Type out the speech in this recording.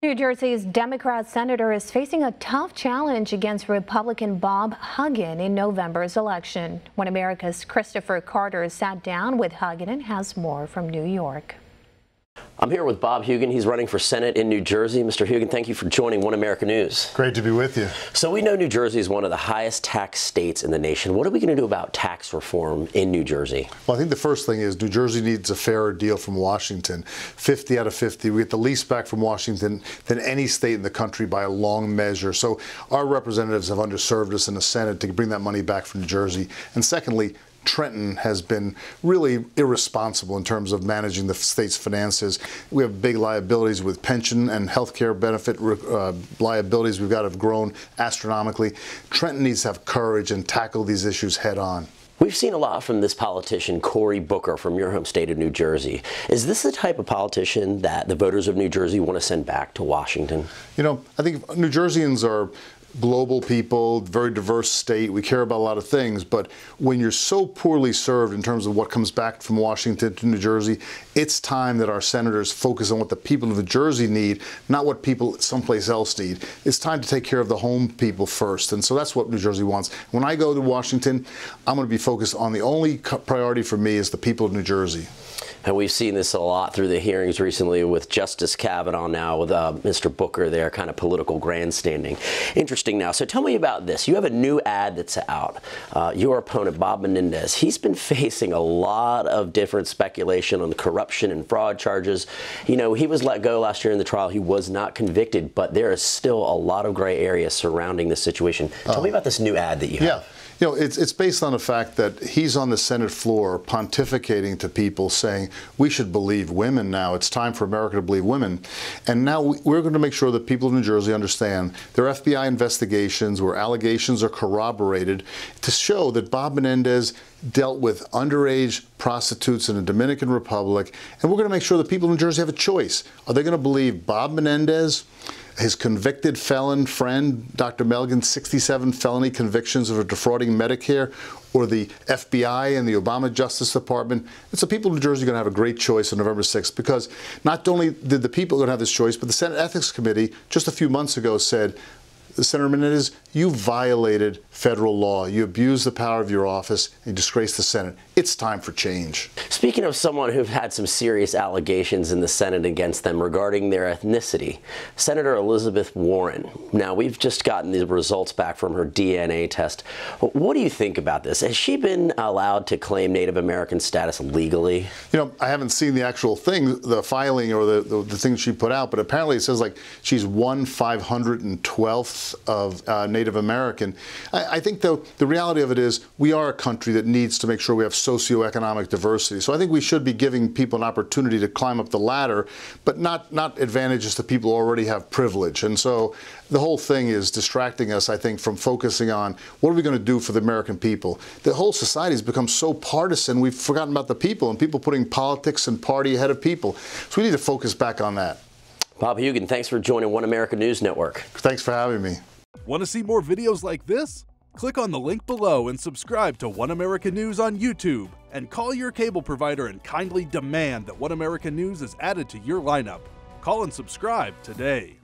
New Jersey's Democrat senator is facing a tough challenge against Republican Bob Hugin in November's election. One America's Christopher Carter sat down with Hugin and has more from New York. I'm here with Bob Hugin. He's running for Senate in New Jersey. Mr. Hugin, thank you for joining One America News. Great to be with you. So we know New Jersey is one of the highest tax states in the nation. What are we going to do about tax reform in New Jersey? Well, I think the first thing is New Jersey needs a fairer deal from Washington. 50 out of 50. We get the least back from Washington than any state in the country by a long measure. So our representatives have underserved us in the Senate to bring that money back from New Jersey. And secondly, Trenton has been really irresponsible in terms of managing the state's finances. We have big liabilities with pension and health care benefit liabilities we've got have grown astronomically. Trenton needs to have courage and tackle these issues head on. We've seen a lot from this politician, Cory Booker, from your home state of New Jersey. Is this the type of politician that the voters of New Jersey want to send back to Washington? You know, I think New Jerseyans are global people, very diverse state. We care about a lot of things, but when you're so poorly served in terms of what comes back from Washington to New Jersey, it's time that our senators focus on what the people of New Jersey need, not what people someplace else need. It's time to take care of the home people first, and so that's what New Jersey wants. When I go to Washington, I'm going to be focused on the only priority for me is the people of New Jersey. And we've seen this a lot through the hearings recently with Justice Kavanaugh now with Mr. Booker there, kind of political grandstanding. Interesting now. So tell me about this. You have a new ad that's out. Your opponent, Bob Menendez, he's been facing a lot of different speculation on the corruption and fraud charges. You know, he was let go last year in the trial. He was not convicted, but there is still a lot of gray areas surrounding this situation. Tell me about this new ad that you have. Yeah. You know, it's based on the fact that he's on the Senate floor pontificating to people saying we should believe women now. It's time for America to believe women. And now we're going to make sure that people of New Jersey understand there are FBI investigations where allegations are corroborated to show that Bob Menendez dealt with underage prostitutes in the Dominican Republic. And we're going to make sure that people in New Jersey have a choice. Are they going to believe Bob Menendez, his convicted felon friend, Dr. Melgen's 67 felony convictions of defrauding Medicare, or the FBI and the Obama Justice Department? And so people in New Jersey are going to have a great choice on November 6th, because not only did the people going to have this choice, but the Senate Ethics Committee just a few months ago said, Senator Menendez, you violated federal law. You abused the power of your office and you disgraced the Senate. It's time for change. Speaking of someone who've had some serious allegations in the Senate against them regarding their ethnicity, Senator Elizabeth Warren. Now, we've just gotten the results back from her DNA test. What do you think about this? Has she been allowed to claim Native American status legally? You know, I haven't seen the actual thing, the filing or the thing she put out, but apparently it says like she's 1/512th of Native American. I think, though, the reality of it is we are a country that needs to make sure we have socioeconomic diversity. So I think we should be giving people an opportunity to climb up the ladder, but not advantages to people who already have privilege. And so the whole thing is distracting us, I think, from focusing on what are we going to do for the American people. The whole society has become so partisan, we've forgotten about the people and people putting politics and party ahead of people. So we need to focus back on that. Bob Hugin, thanks for joining One America News Network. Thanks for having me. Want to see more videos like this? Click on the link below and subscribe to One America News on YouTube. And call your cable provider and kindly demand that One America News is added to your lineup. Call and subscribe today.